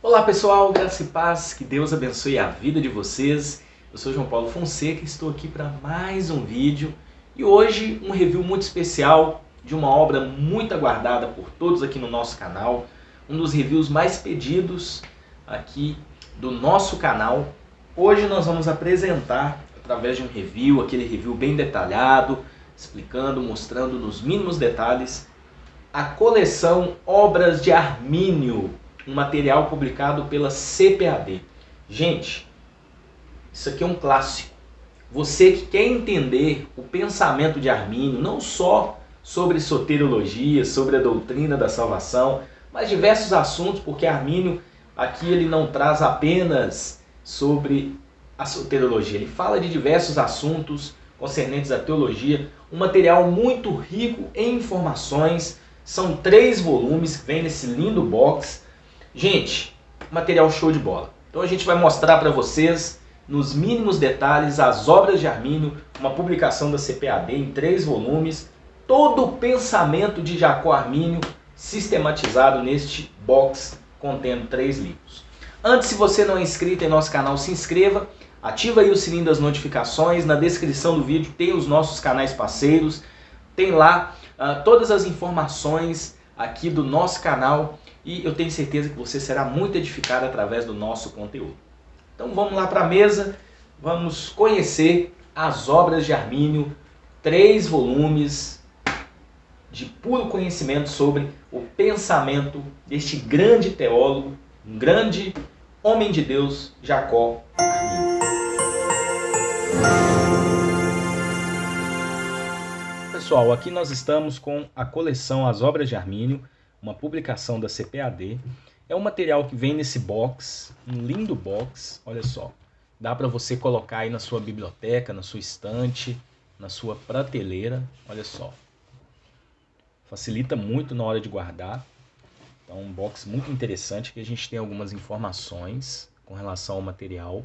Olá pessoal, graça e paz, que Deus abençoe a vida de vocês. Eu sou João Paulo Fonseca e estou aqui para mais um vídeo e hoje um review muito especial de uma obra muito aguardada por todos aqui no nosso canal, um dos reviews mais pedidos aqui do nosso canal. Hoje nós vamos apresentar, através de um review, aquele review bem detalhado, explicando, mostrando nos mínimos detalhes, a coleção Obras de Armínio, um material publicado pela CPAD. Gente, isso aqui é um clássico. Você que quer entender o pensamento de Armínio, não só sobre soteriologia, sobre a doutrina da salvação, mas diversos assuntos, porque Armínio aqui ele não traz apenas sobre a soteriologia, ele fala de diversos assuntos concernentes à teologia, um material muito rico em informações. São 3 volumes que vem nesse lindo box. Gente, material show de bola. Então a gente vai mostrar para vocês, nos mínimos detalhes, as obras de Armínio, uma publicação da CPAD em 3 volumes, todo o pensamento de Jacó Armínio sistematizado neste box contendo 3 livros. Antes, se você não é inscrito em nosso canal, se inscreva, ativa aí o sininho das notificações, na descrição do vídeo tem os nossos canais parceiros, tem lá todas as informações aqui do nosso canal e eu tenho certeza que você será muito edificado através do nosso conteúdo. Então vamos lá para a mesa, vamos conhecer as obras de Armínio, 3 volumes de puro conhecimento sobre o pensamento deste grande teólogo, um grande homem de Deus, Jacó Armínio. Pessoal, aqui nós estamos com a coleção As Obras de Armínio, uma publicação da CPAD. É um material que vem nesse box, um lindo box, olha só. Dá para você colocar aí na sua biblioteca, na sua estante, na sua prateleira, olha só. Facilita muito na hora de guardar. Então, um box muito interessante, que a gente tem algumas informações com relação ao material.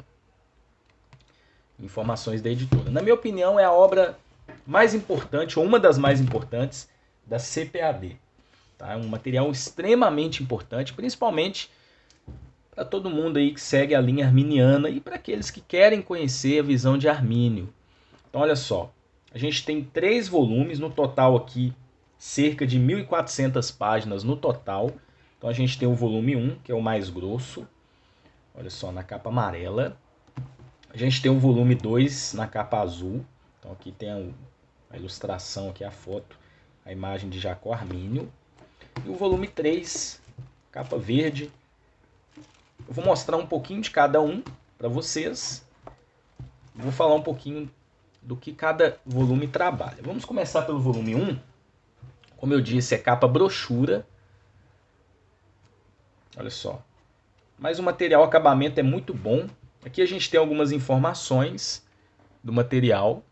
Informações da editora. Na minha opinião, é a obra mais importante, ou uma das mais importantes, da CPAD. Tá? É um material extremamente importante, principalmente para todo mundo aí que segue a linha arminiana e para aqueles que querem conhecer a visão de Armínio. Então, olha só, a gente tem 3 volumes, no total aqui, cerca de 1.400 páginas no total. Então, a gente tem o volume 1, que é o mais grosso, olha só, na capa amarela. A gente tem o volume 2 na capa azul. Então aqui tem a ilustração, aqui a foto, a imagem de Jacó Armínio. E o volume 3, capa verde. Eu vou mostrar um pouquinho de cada um para vocês. Vou falar um pouquinho do que cada volume trabalha. Vamos começar pelo volume 1. Como eu disse, é capa brochura. Olha só. Mas o material, o acabamento é muito bom. Aqui a gente tem algumas informações do material.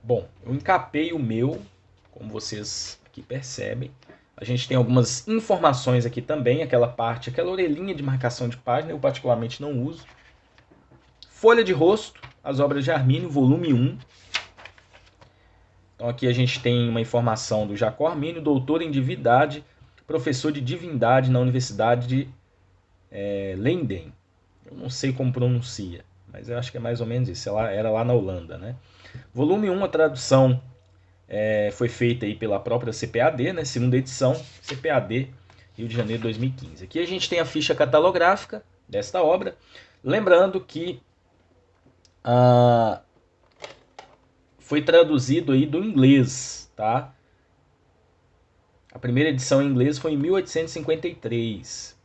Bom, eu encapei o meu, como vocês aqui percebem. A gente tem algumas informações aqui também, aquela parte, aquela orelhinha de marcação de página, eu particularmente não uso. Folha de rosto, As Obras de Armínio, volume 1. Então aqui a gente tem uma informação do Jacó Armínio, doutor em divindade, professor de divindade na Universidade de Leiden. Eu não sei como pronuncia, mas eu acho que é mais ou menos isso. Ela era lá na Holanda, né? Volume 1, a tradução foi feita aí pela própria CPAD, né? Segunda edição, CPAD, Rio de Janeiro de 2015. Aqui a gente tem a ficha catalográfica desta obra. Lembrando que foi traduzido aí do inglês, tá? A primeira edição em inglês foi em 1853.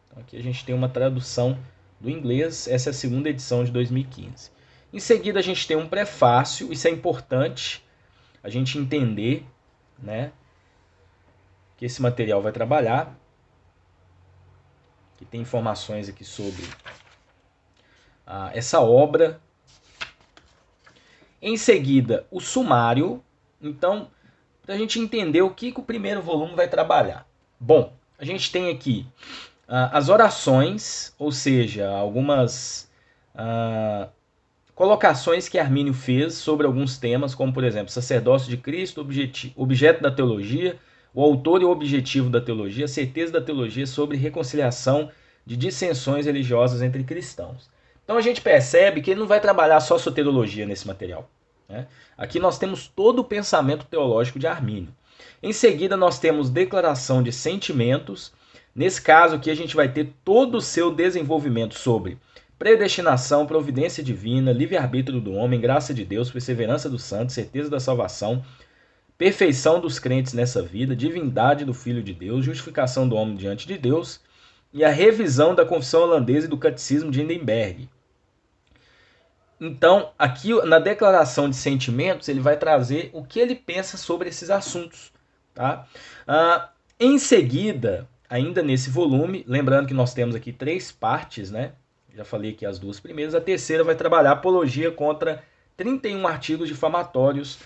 Então aqui a gente tem uma tradução do inglês, essa é a segunda edição de 2015. Em seguida a gente tem um prefácio, isso é importante a gente entender, né, que esse material vai trabalhar, que tem informações aqui sobre essa obra. Em seguida, o sumário. Então, para a gente entender o que o primeiro volume vai trabalhar. Bom, a gente tem aqui as orações, ou seja, algumas colocações que Armínio fez sobre alguns temas, como, por exemplo, sacerdócio de Cristo, objeto da teologia, o autor e o objetivo da teologia, a certeza da teologia sobre reconciliação de dissensões religiosas entre cristãos. Então a gente percebe que ele não vai trabalhar só soteriologia nesse material, né? Aqui nós temos todo o pensamento teológico de Armínio. Em seguida nós temos declaração de sentimentos. Nesse caso aqui a gente vai ter todo o seu desenvolvimento sobre predestinação, providência divina, livre-arbítrio do homem, graça de Deus, perseverança dos santos, certeza da salvação, perfeição dos crentes nessa vida, divindade do Filho de Deus, justificação do homem diante de Deus e a revisão da Confissão Holandesa e do Catecismo de Heidelberg. Então, aqui na declaração de sentimentos, ele vai trazer o que ele pensa sobre esses assuntos. Tá? Em seguida, ainda nesse volume, lembrando que nós temos aqui 3 partes, né? Já falei aqui as 2 primeiras. A terceira vai trabalhar apologia contra 31 artigos difamatórios.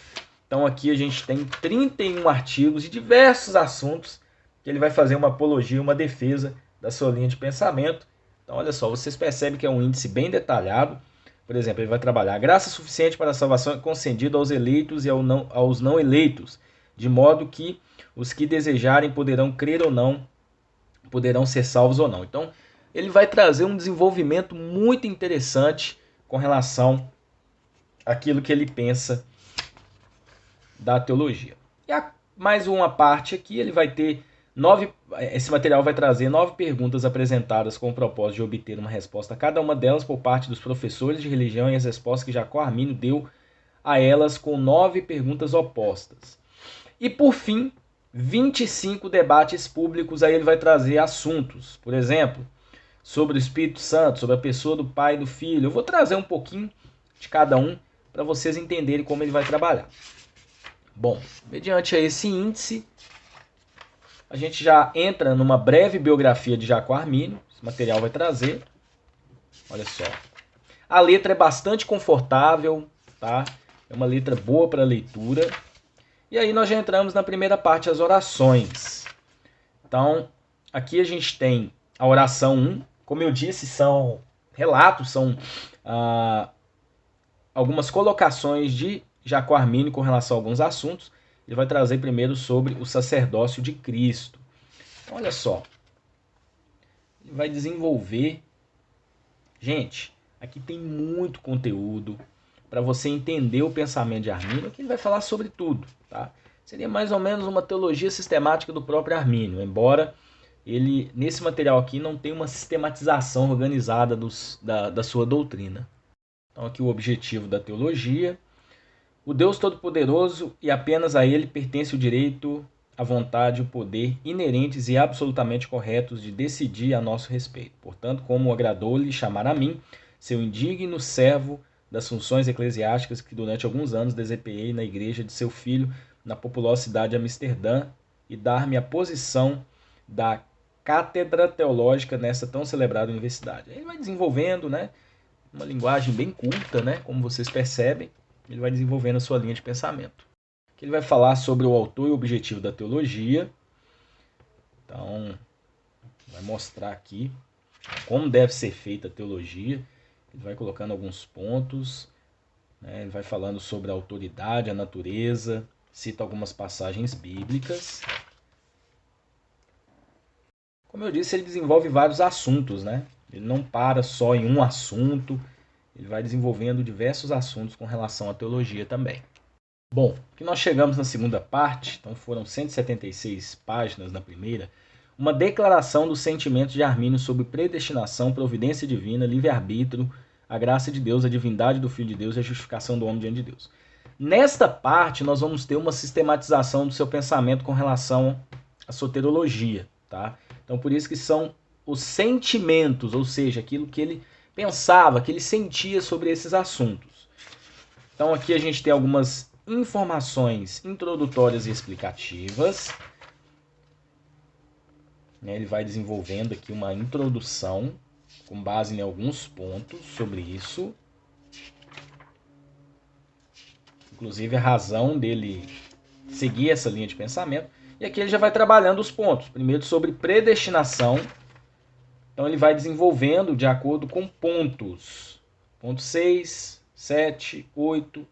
Então aqui a gente tem 31 artigos de diversos assuntos que ele vai fazer uma apologia, uma defesa da sua linha de pensamento. Então olha só, vocês percebem que é um índice bem detalhado. Por exemplo, ele vai trabalhar a graça suficiente para a salvação é concedida aos eleitos e aos não eleitos, de modo que os que desejarem poderão crer ou não, poderão ser salvos ou não. Então ele vai trazer um desenvolvimento muito interessante com relação àquilo que ele pensa da teologia. E mais uma parte aqui, ele vai ter esse material vai trazer 9 perguntas apresentadas com o propósito de obter uma resposta a cada uma delas por parte dos professores de religião e as respostas que Jacó Armínio deu a elas com 9 perguntas opostas. E por fim, 25 debates públicos, aí ele vai trazer assuntos, por exemplo, sobre o Espírito Santo, sobre a pessoa do Pai e do Filho. Eu vou trazer um pouquinho de cada um para vocês entenderem como ele vai trabalhar. Bom, mediante esse índice, a gente já entra numa breve biografia de Jacó Armínio. Esse material vai trazer. Olha só. A letra é bastante confortável, tá? É uma letra boa para leitura. E aí nós já entramos na primeira parte, as orações. Então, aqui a gente tem a oração 1. Como eu disse, são relatos, são algumas colocações de Jacó Armínio com relação a alguns assuntos. Ele vai trazer primeiro sobre o sacerdócio de Cristo. Olha só. Ele vai desenvolver. Gente, aqui tem muito conteúdo para você entender o pensamento de Armínio. Aqui ele vai falar sobre tudo. Tá? Seria mais ou menos uma teologia sistemática do próprio Armínio, embora ele, nesse material aqui, não tenha uma sistematização organizada da sua doutrina. Então aqui o objetivo da teologia. O Deus Todo-Poderoso e apenas a Ele pertence o direito, a vontade e o poder inerentes e absolutamente corretos de decidir a nosso respeito. Portanto, como agradou-lhe chamar a mim, seu indigno servo das funções eclesiásticas que durante alguns anos desempenhei na igreja de seu filho, na populosa cidade de Amsterdã, e dar-me a posição da cátedra teológica nessa tão celebrada universidade. Ele vai desenvolvendo, né, uma linguagem bem culta, né, como vocês percebem. Ele vai desenvolvendo a sua linha de pensamento. Aqui ele vai falar sobre o autor e o objetivo da teologia. Então, vai mostrar aqui como deve ser feita a teologia. Ele vai colocando alguns pontos, né? Ele vai falando sobre a autoridade, a natureza, cita algumas passagens bíblicas. Como eu disse, ele desenvolve vários assuntos, né? Ele não para só em um assunto. Ele vai desenvolvendo diversos assuntos com relação à teologia também. Bom, aqui nós chegamos na segunda parte, então foram 176 páginas na primeira, uma declaração dos sentimentos de Armínio sobre predestinação, providência divina, livre-arbítrio, a graça de Deus, a divindade do Filho de Deus e a justificação do homem diante de Deus. Nesta parte, nós vamos ter uma sistematização do seu pensamento com relação à soteriologia. Tá? Então, por isso que são os sentimentos, ou seja, aquilo que ele pensava, que ele sentia sobre esses assuntos. Então aqui a gente tem algumas informações introdutórias e explicativas. Ele vai desenvolvendo aqui uma introdução com base em alguns pontos sobre isso. Inclusive a razão dele seguir essa linha de pensamento. E aqui ele já vai trabalhando os pontos. Primeiro sobre predestinação. Então ele vai desenvolvendo de acordo com pontos. Ponto 6, 7, 8,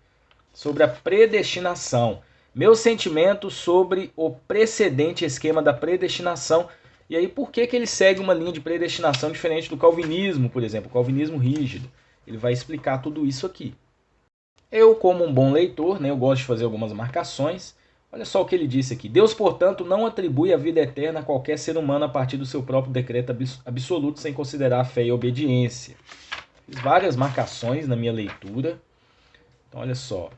sobre a predestinação. Meus sentimentos sobre o precedente esquema da predestinação. E aí, por que ele segue uma linha de predestinação diferente do calvinismo, por exemplo, o calvinismo rígido? Ele vai explicar tudo isso aqui. Eu, como um bom leitor, né, eu gosto de fazer algumas marcações. Olha só o que ele disse aqui. Deus, portanto, não atribui a vida eterna a qualquer ser humano a partir do seu próprio decreto absoluto, sem considerar a fé e a obediência. Fiz várias marcações na minha leitura. Então, olha só.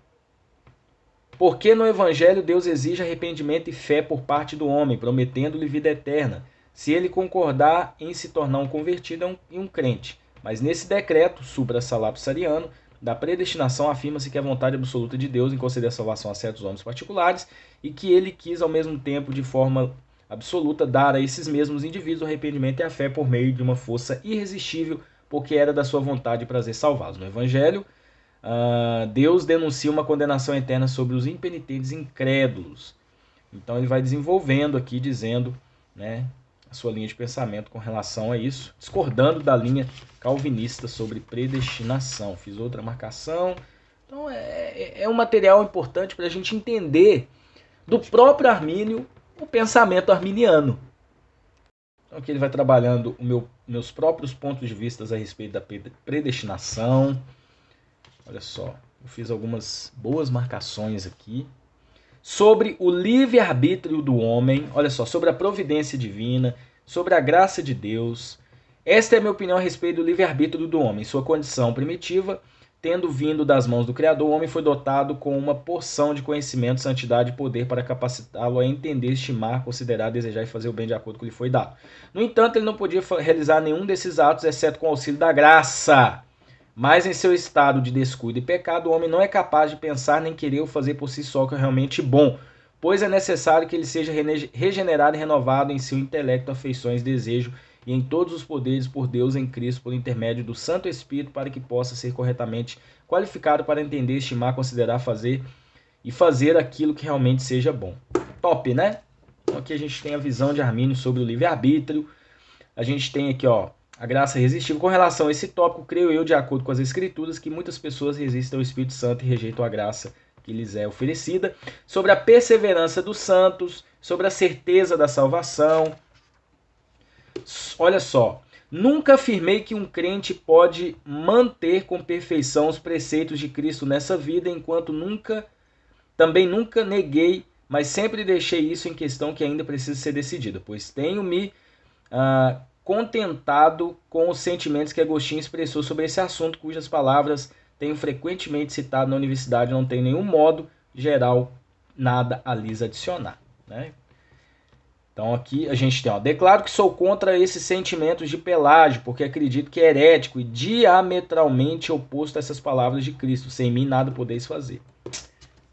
Porque no Evangelho Deus exige arrependimento e fé por parte do homem, prometendo-lhe vida eterna, se ele concordar em se tornar um convertido e um crente. Mas nesse decreto, supra-salapsariano, da predestinação, afirma-se que a vontade absoluta de Deus em conceder a salvação a certos homens particulares e que ele quis, ao mesmo tempo, de forma absoluta, dar a esses mesmos indivíduos o arrependimento e a fé por meio de uma força irresistível, porque era da sua vontade e prazer salvá-los. No Evangelho, Deus denuncia uma condenação eterna sobre os impenitentes incrédulos. Então ele vai desenvolvendo aqui, dizendo, né, a sua linha de pensamento com relação a isso, discordando da linha calvinista sobre predestinação. Fiz outra marcação. Então é um material importante para a gente entender do próprio Armínio o pensamento arminiano. Então aqui ele vai trabalhando meus próprios pontos de vista a respeito da predestinação. Olha só, eu fiz algumas boas marcações aqui. Sobre o livre-arbítrio do homem, olha só, sobre a providência divina, sobre a graça de Deus. Esta é a minha opinião a respeito do livre-arbítrio do homem. Sua condição primitiva, tendo vindo das mãos do Criador, o homem foi dotado com uma porção de conhecimento, santidade e poder para capacitá-lo a entender, estimar, considerar, desejar e fazer o bem de acordo com o que lhe foi dado. No entanto, ele não podia realizar nenhum desses atos, exceto com o auxílio da graça. Mas em seu estado de descuido e pecado, o homem não é capaz de pensar nem querer ou fazer por si só o que é realmente bom, pois é necessário que ele seja regenerado e renovado em seu intelecto, afeições, desejo e em todos os poderes por Deus em Cristo, por intermédio do Santo Espírito, para que possa ser corretamente qualificado para entender, estimar, considerar, fazer aquilo que realmente seja bom. Top, né? Então aqui a gente tem a visão de Armínio sobre o livre-arbítrio. A gente tem aqui, ó, a graça irresistível. Com relação a esse tópico, creio eu, de acordo com as Escrituras, que muitas pessoas resistem ao Espírito Santo e rejeitam a graça que lhes é oferecida. Sobre a perseverança dos santos, sobre a certeza da salvação. Olha só, nunca afirmei que um crente pode manter com perfeição os preceitos de Cristo nessa vida, enquanto também nunca neguei, mas sempre deixei isso em questão que ainda precisa ser decidida, pois tenho-me contentado com os sentimentos que Agostinho expressou sobre esse assunto, cujas palavras tenho frequentemente citado na universidade, não tem nenhum modo geral nada a lhes adicionar, né? Então aqui a gente tem, ó, declaro que sou contra esses sentimentos de Pelágio, porque acredito que é herético e diametralmente oposto a essas palavras de Cristo, sem mim nada podeis fazer.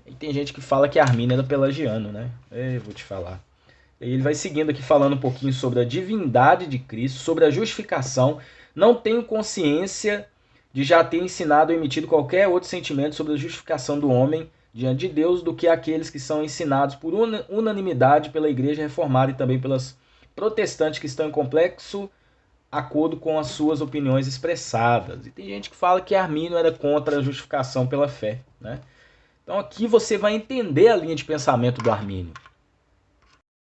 E tem gente que fala que Armínio era pelagiano, né? Vou te falar. E ele vai seguindo aqui falando um pouquinho sobre a divindade de Cristo, sobre a justificação. Não tenho consciência de já ter ensinado ou emitido qualquer outro sentimento sobre a justificação do homem diante de Deus do que aqueles que são ensinados por unanimidade pela Igreja Reformada e também pelas protestantes que estão em complexo acordo com as suas opiniões expressadas. E tem gente que fala que Armínio era contra a justificação pela fé, né? Então aqui você vai entender a linha de pensamento do Armínio.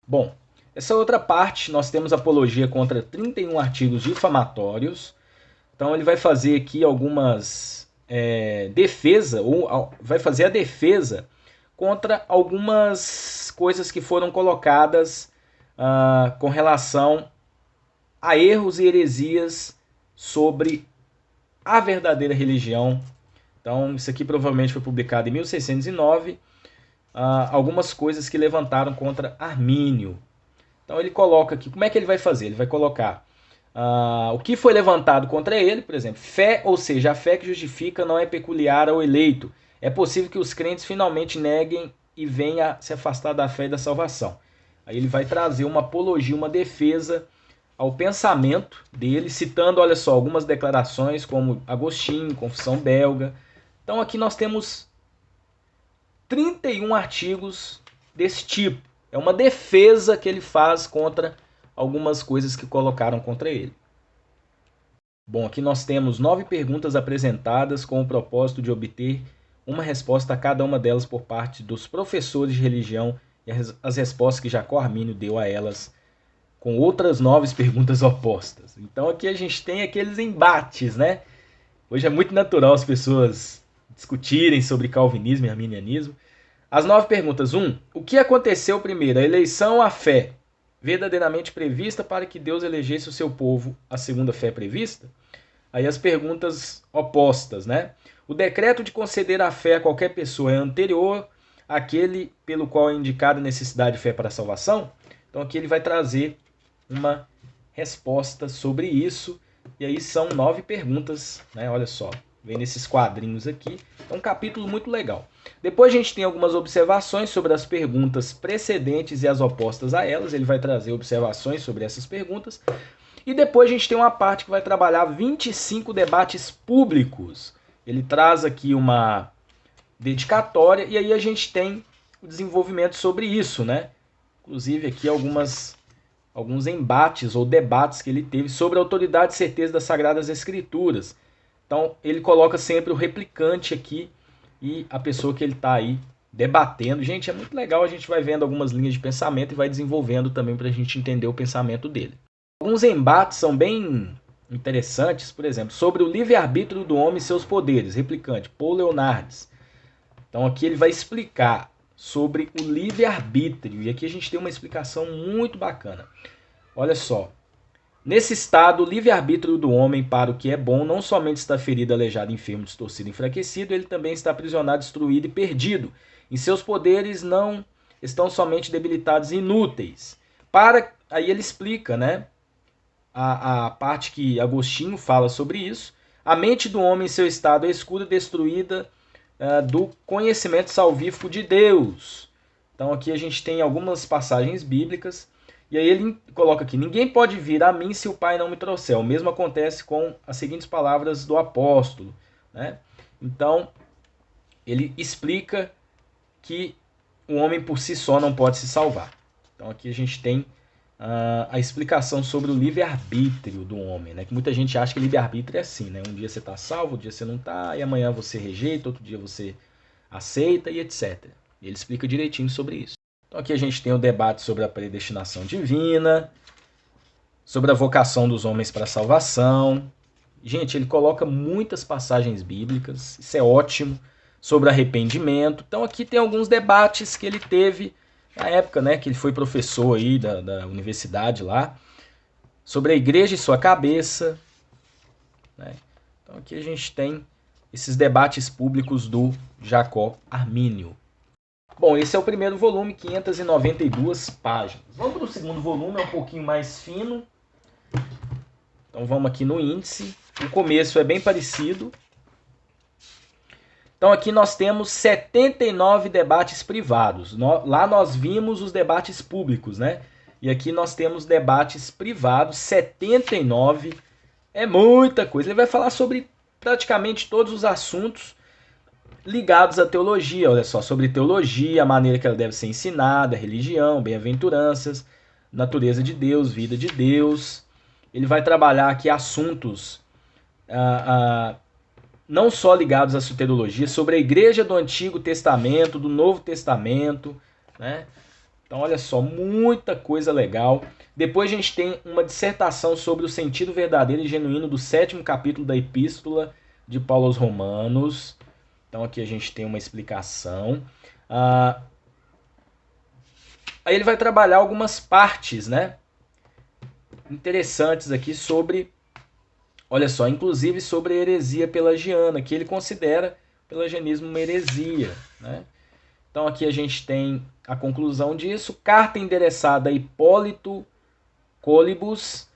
Bom, essa outra parte, nós temos apologia contra 31 artigos difamatórios. Então ele vai fazer aqui algumas defesa, ou vai fazer a defesa contra algumas coisas que foram colocadas com relação a erros e heresias sobre a verdadeira religião. Então isso aqui provavelmente foi publicado em 1609. Algumas coisas que levantaram contra Armínio. Então ele coloca aqui, como é que ele vai fazer? Ele vai colocar o que foi levantado contra ele, por exemplo, fé, ou seja, a fé que justifica não é peculiar ao eleito. É possível que os crentes finalmente neguem e venham a se afastar da fé e da salvação. Aí ele vai trazer uma apologia, uma defesa ao pensamento dele, citando, olha só, algumas declarações como Agostinho, Confissão Belga. Então aqui nós temos 31 artigos desse tipo. É uma defesa que ele faz contra algumas coisas que colocaram contra ele. Bom, aqui nós temos 9 perguntas apresentadas com o propósito de obter uma resposta a cada uma delas por parte dos professores de religião e as respostas que Jacó Armínio deu a elas com outras 9 perguntas opostas. Então aqui a gente tem aqueles embates, né? Hoje é muito natural as pessoas discutirem sobre calvinismo e arminianismo. As 9 perguntas. 1. O que aconteceu primeiro? A eleição ou a fé? Verdadeiramente prevista para que Deus elegesse o seu povo, a segunda fé prevista? Aí as perguntas opostas, né? O decreto de conceder a fé a qualquer pessoa é anterior àquele pelo qual é indicada a necessidade de fé para a salvação? Então aqui ele vai trazer uma resposta sobre isso. E aí são 9 perguntas, né? Olha só, vem nesses quadrinhos aqui. É um capítulo muito legal. Depois a gente tem algumas observações sobre as perguntas precedentes e as opostas a elas. Ele vai trazer observações sobre essas perguntas. E depois a gente tem uma parte que vai trabalhar 25 debates públicos. Ele traz aqui uma dedicatória e aí a gente tem o desenvolvimento sobre isso, né? Inclusive aqui alguns embates ou debates que ele teve sobre a autoridade e certeza das Sagradas Escrituras. Então ele coloca sempre o replicante aqui e a pessoa que ele está aí debatendo. Gente, é muito legal, a gente vai vendo algumas linhas de pensamento e vai desenvolvendo também para a gente entender o pensamento dele. Alguns embates são bem interessantes, por exemplo, sobre o livre-arbítrio do homem e seus poderes, replicante, Paul Leonardes. Então aqui ele vai explicar sobre o livre-arbítrio, e aqui a gente tem uma explicação muito bacana. Olha só, nesse estado, o livre-arbítrio do homem para o que é bom não somente está ferido, aleijado, enfermo, distorcido, enfraquecido, ele também está aprisionado, destruído e perdido. Em seus poderes não estão somente debilitados e inúteis. Aí ele explica, né? A parte que Agostinho fala sobre isso. A mente do homem em seu estado é escura, destruída do conhecimento salvífico de Deus. Então aqui a gente tem algumas passagens bíblicas. E aí ele coloca aqui: ninguém pode vir a mim se o Pai não me trouxer. O mesmo acontece com as seguintes palavras do apóstolo, né? Então ele explica que o homem por si só não pode se salvar. Então aqui a gente tem a explicação sobre o livre-arbítrio do homem, né? Que muita gente acha que livre-arbítrio é assim, né? Um dia você está salvo, outro dia você não está, e amanhã você rejeita, outro dia você aceita e etc. E ele explica direitinho sobre isso. Então aqui a gente tem o debate sobre a predestinação divina, sobre a vocação dos homens para a salvação. Gente, ele coloca muitas passagens bíblicas, isso é ótimo, sobre arrependimento. Então aqui tem alguns debates que ele teve na época, né, que ele foi professor aí da universidade lá, sobre a igreja e sua cabeça, né? Então aqui a gente tem esses debates públicos do Jacó Armínio. Bom, esse é o primeiro volume, 592 páginas. Vamos para o segundo volume, é um pouquinho mais fino. Então vamos aqui no índice. O começo é bem parecido. Então aqui nós temos 79 debates privados. Lá nós vimos os debates públicos, né? E aqui nós temos debates privados, 79. É muita coisa. Ele vai falar sobre praticamente todos os assuntos ligados à teologia. Olha só, sobre teologia, a maneira que ela deve ser ensinada, religião, bem-aventuranças, natureza de Deus, vida de Deus. Ele vai trabalhar aqui assuntos não só ligados à soteriologia, sobre a igreja do Antigo Testamento, do Novo Testamento, né? Então, olha só, muita coisa legal. Depois a gente tem uma dissertação sobre o sentido verdadeiro e genuíno do 7º capítulo da Epístola de Paulo aos Romanos. Então, aqui a gente tem uma explicação. Aí ele vai trabalhar algumas partes, né, interessantes aqui sobre... Olha só, inclusive sobre a heresia pelagiana, que ele considera o pelagianismo uma heresia, né? Então aqui a gente tem a conclusão disso. Carta endereçada a Hipólito Cólibus,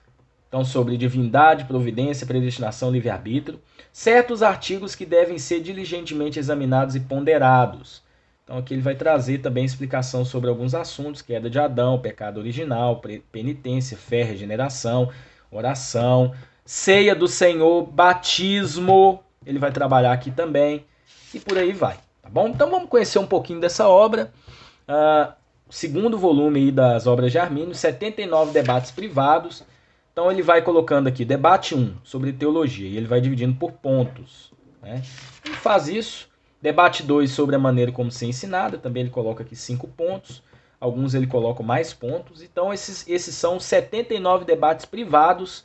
então sobre divindade, providência, predestinação, livre-arbítrio. Certos artigos que devem ser diligentemente examinados e ponderados. Então aqui ele vai trazer também explicação sobre alguns assuntos: queda de Adão, pecado original, penitência, fé, regeneração, oração, ceia do Senhor, batismo, ele vai trabalhar aqui também, e por aí vai, tá bom? Então vamos conhecer um pouquinho dessa obra, segundo volume aí das obras de Armínio, 79 debates privados, Então ele vai colocando aqui, debate 1 sobre teologia, e ele vai dividindo por pontos, né? Ele faz isso. Debate 2 sobre a maneira como ser ensinada, também ele coloca aqui 5 pontos. Alguns ele coloca mais pontos. Então esses são 79 debates privados,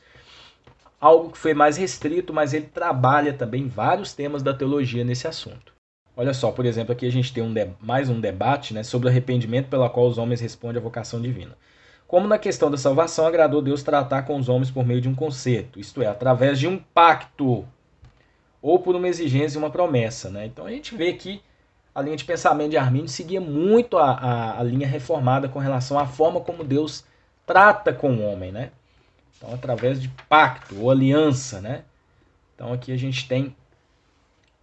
algo que foi mais restrito, mas ele trabalha também vários temas da teologia nesse assunto. Olha só, por exemplo, aqui a gente tem mais um debate, né, sobre o arrependimento pela qual os homens respondem à vocação divina. Como na questão da salvação, agradou Deus tratar com os homens por meio de um concerto, isto é, através de um pacto, ou por uma exigência e uma promessa, né? Então a gente vê que a linha de pensamento de Armínio seguia muito a linha reformada com relação à forma como Deus trata com o homem, né? Então, através de pacto ou aliança, né? Então, aqui a gente tem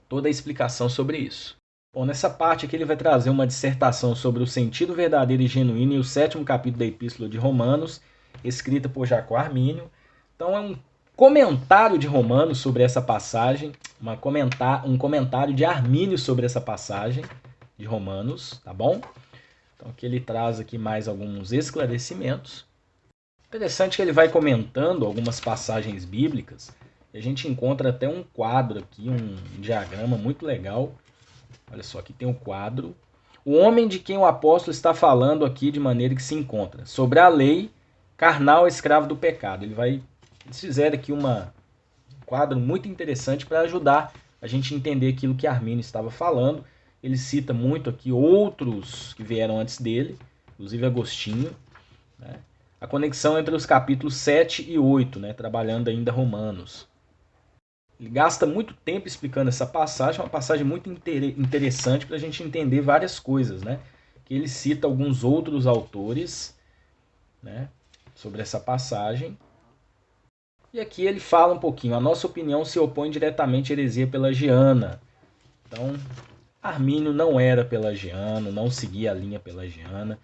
toda a explicação sobre isso. Bom, nessa parte aqui ele vai trazer uma dissertação sobre o sentido verdadeiro e genuíno e o 7º capítulo da Epístola de Romanos, escrita por Jacó Armínio. Então, é um comentário de Romanos sobre essa passagem, um comentário de Armínio sobre essa passagem de Romanos, tá bom? Então, aqui ele traz aqui mais alguns esclarecimentos. Interessante que ele vai comentando algumas passagens bíblicas, e a gente encontra até um quadro aqui, um diagrama muito legal. Olha só, aqui tem um quadro. O homem de quem o apóstolo está falando aqui de maneira que se encontra sobre a lei, carnal, escravo do pecado. Eles fizeram aqui um quadro muito interessante para ajudar a gente a entender aquilo que Armínio estava falando. Ele cita muito aqui outros que vieram antes dele, inclusive Agostinho, né? A conexão entre os capítulos 7 e 8, né, trabalhando ainda Romanos. Ele gasta muito tempo explicando essa passagem, uma passagem muito interessante para a gente entender várias coisas, né? Que ele cita alguns outros autores, né, sobre essa passagem. E aqui ele fala um pouquinho, a nossa opinião se opõe diretamente à heresia pelagiana. Então, Armínio não era pelagiano, não seguia a linha pelagiana.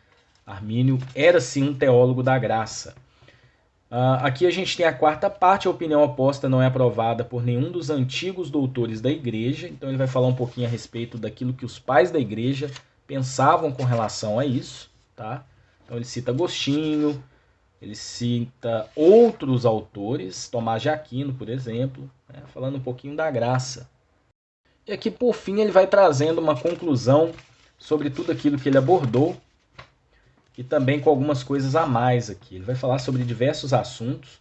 Armínio era sim um teólogo da graça. Aqui a gente tem a 4ª parte, a opinião oposta não é aprovada por nenhum dos antigos doutores da igreja. Então ele vai falar um pouquinho a respeito daquilo que os pais da igreja pensavam com relação a isso, tá? Então ele cita Agostinho, ele cita outros autores, Tomás de Aquino, por exemplo, né, falando um pouquinho da graça. E aqui, por fim, ele vai trazendo uma conclusão sobre tudo aquilo que ele abordou, e também com algumas coisas a mais aqui. Ele vai falar sobre diversos assuntos,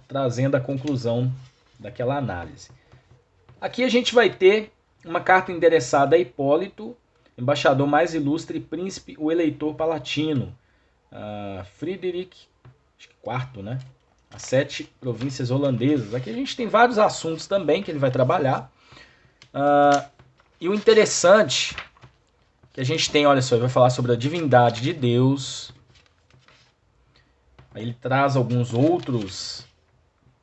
trazendo a conclusão daquela análise. Aqui a gente vai ter uma carta endereçada a Hipólito, embaixador mais ilustre e príncipe, o eleitor palatino, Friedrich IV, né? As 7 províncias holandesas. Aqui a gente tem vários assuntos também que ele vai trabalhar. E o interessante que a gente tem, olha só, ele vai falar sobre a divindade de Deus. Aí ele traz alguns outros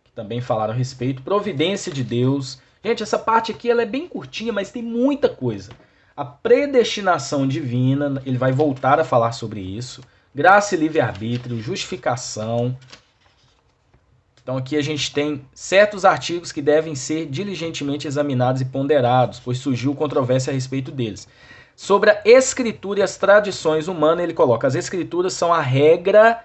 que também falaram a respeito. Providência de Deus. Gente, essa parte aqui ela é bem curtinha, mas tem muita coisa. A predestinação divina, ele vai voltar a falar sobre isso. Graça e livre-arbítrio, justificação. Então aqui a gente tem certos artigos que devem ser diligentemente examinados e ponderados, pois surgiu controvérsia a respeito deles. Sobre a escritura e as tradições humanas, ele coloca: as escrituras são a regra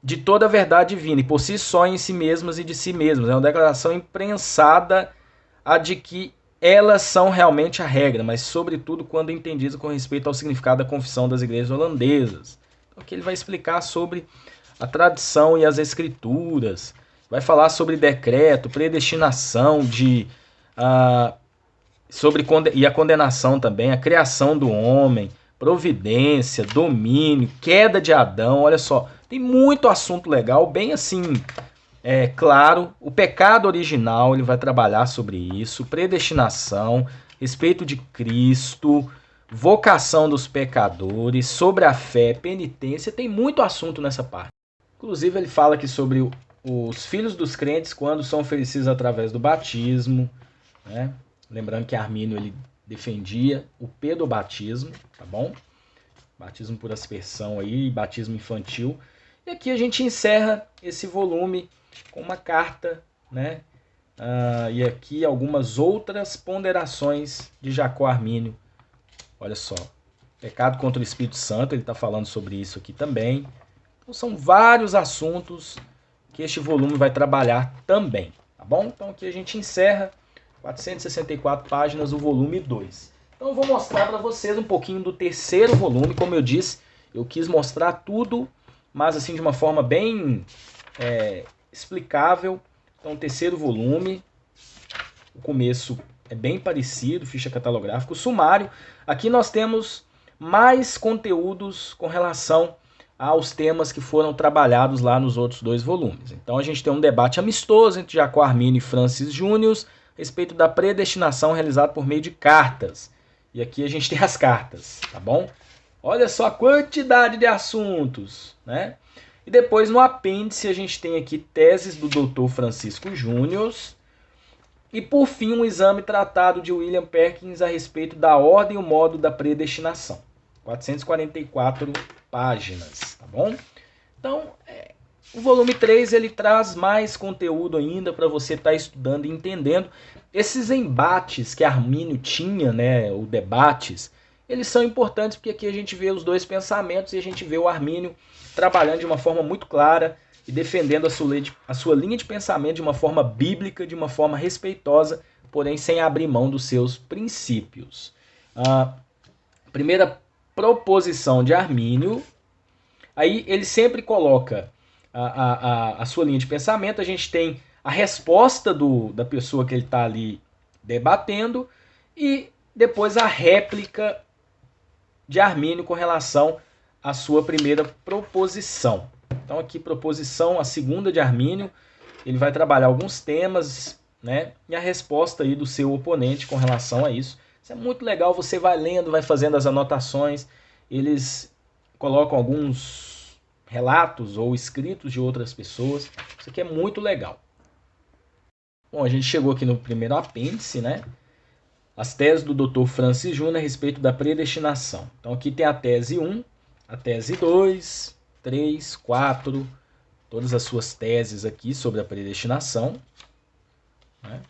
de toda a verdade divina, e por si só em si mesmas e de si mesmas. É uma declaração imprensada a de que elas são realmente a regra, mas sobretudo quando entendidas com respeito ao significado da confissão das igrejas holandesas. Então aqui ele vai explicar sobre a tradição e as escrituras, vai falar sobre decreto, predestinação, e a condenação também, a criação do homem, providência, domínio, queda de Adão. Olha só, tem muito assunto legal, bem assim, claro. O pecado original, ele vai trabalhar sobre isso, predestinação, respeito de Cristo, vocação dos pecadores, sobre a fé, penitência. Tem muito assunto nessa parte. Inclusive ele fala aqui sobre os filhos dos crentes quando são oferecidos através do batismo, né? Lembrando que Armínio ele defendia o pedobatismo, tá bom? Batismo por aspersão aí, batismo infantil. E aqui a gente encerra esse volume com uma carta, né? E aqui algumas outras ponderações de Jacó Armínio. Olha só, pecado contra o Espírito Santo, ele está falando sobre isso aqui também. Então são vários assuntos que este volume vai trabalhar também, tá bom? Então aqui a gente encerra 464 páginas, o volume 2. Então eu vou mostrar para vocês um pouquinho do terceiro volume. Como eu disse, eu quis mostrar tudo, mas assim de uma forma bem explicável. Então, o terceiro volume, o começo é bem parecido, ficha catalográfica. O sumário, aqui nós temos mais conteúdos com relação aos temas que foram trabalhados lá nos outros 2 volumes. Então a gente tem um debate amistoso entre Jacó Arminio e Francis Junius a respeito da predestinação realizada por meio de cartas. E aqui a gente tem as cartas, tá bom? Olha só a quantidade de assuntos, né? E depois no apêndice a gente tem aqui teses do Dr. Francisco Júnior. E por fim um exame tratado de William Perkins a respeito da ordem e o modo da predestinação. 444 páginas, tá bom? Então, o volume 3 ele traz mais conteúdo ainda para você estar estudando e entendendo. Esses embates que Armínio tinha, né, ou debates, eles são importantes porque aqui a gente vê os 2 pensamentos e a gente vê o Armínio trabalhando de uma forma muito clara e defendendo a sua linha de pensamento de uma forma bíblica, de uma forma respeitosa, porém sem abrir mão dos seus princípios. A primeira proposição de Armínio, aí ele sempre coloca a sua linha de pensamento, a gente tem a resposta da pessoa que ele está ali debatendo e depois a réplica de Armínio com relação à sua primeira proposição. Então aqui proposição, a segunda de Armínio, ele vai trabalhar alguns temas, né, e a resposta aí do seu oponente com relação a isso. Isso é muito legal, você vai lendo, vai fazendo as anotações, eles colocam alguns relatos ou escritos de outras pessoas, isso aqui é muito legal. Bom, a gente chegou aqui no primeiro apêndice, né? As teses do Dr. Francis Júnior a respeito da predestinação. Então aqui tem a tese 1, a tese 2, 3, 4, todas as suas teses aqui sobre a predestinação, né?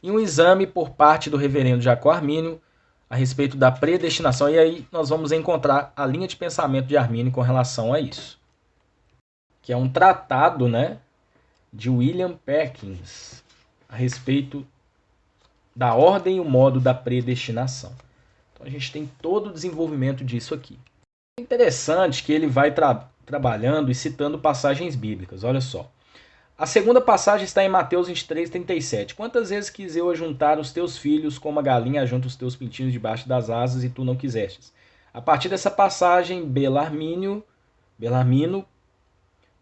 E um exame por parte do reverendo Jacó Armínio a respeito da predestinação. E aí nós vamos encontrar a linha de pensamento de Armínio com relação a isso. Que é um tratado, né, de William Perkins a respeito da ordem e o modo da predestinação. Então a gente tem todo o desenvolvimento disso aqui. É interessante que ele vai trabalhando e citando passagens bíblicas. Olha só. A segunda passagem está em Mateus 23, 37. Quantas vezes quis eu ajuntar os teus filhos como a galinha ajunta os teus pintinhos debaixo das asas e tu não quisestes? A partir dessa passagem, Belarmino,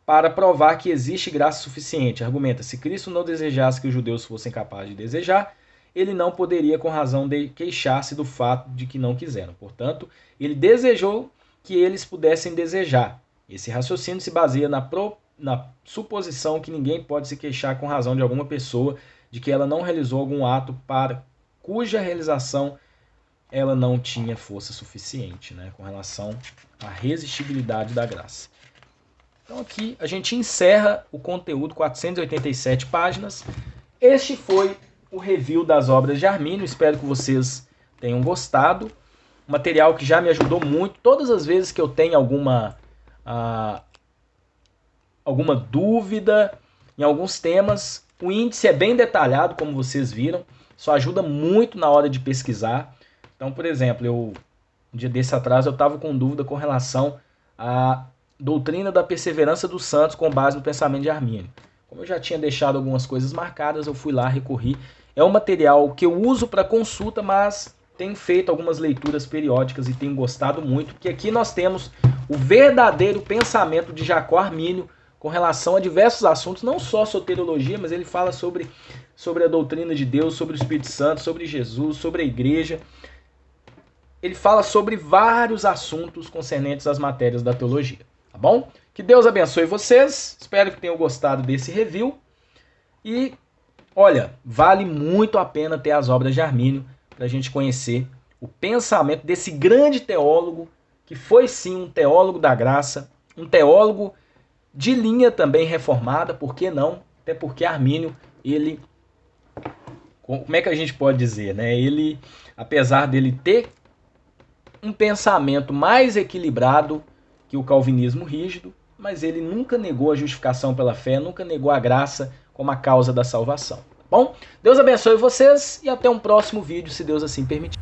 para provar que existe graça suficiente, argumenta: se Cristo não desejasse que os judeus fossem capazes de desejar, ele não poderia com razão de queixar-se do fato de que não quiseram. Portanto, ele desejou que eles pudessem desejar. Esse raciocínio se baseia na suposição que ninguém pode se queixar com razão de alguma pessoa de que ela não realizou algum ato para cuja realização ela não tinha força suficiente, né, com relação à resistibilidade da graça. Então aqui a gente encerra o conteúdo, 487 páginas. Este foi o review das obras de Armínio, espero que vocês tenham gostado. Material que já me ajudou muito. Todas as vezes que eu tenho alguma dúvida em alguns temas, o índice é bem detalhado, como vocês viram. Isso ajuda muito na hora de pesquisar. Então, por exemplo, um dia desse atrás eu estava com dúvida com relação à doutrina da perseverança dos santos com base no pensamento de Armínio. Como eu já tinha deixado algumas coisas marcadas, eu fui lá, recorri. É um material que eu uso para consulta, mas tenho feito algumas leituras periódicas e tenho gostado muito, porque aqui nós temos o verdadeiro pensamento de Jacó Armínio com relação a diversos assuntos, não só soteriologia, mas ele fala sobre a doutrina de Deus, sobre o Espírito Santo, sobre Jesus, sobre a igreja. Ele fala sobre vários assuntos concernentes às matérias da teologia, tá bom? Que Deus abençoe vocês, espero que tenham gostado desse review. E, olha, vale muito a pena ter as obras de Armínio para a gente conhecer o pensamento desse grande teólogo, que foi sim um teólogo da graça, um teólogo de linha também reformada, por que não? Até porque Armínio, ele, como é que a gente pode dizer, né? Ele, apesar dele ter um pensamento mais equilibrado, que o calvinismo rígido, mas ele nunca negou a justificação pela fé, nunca negou a graça como a causa da salvação. Tá bom? Deus abençoe vocês e até um próximo vídeo, se Deus assim permitir.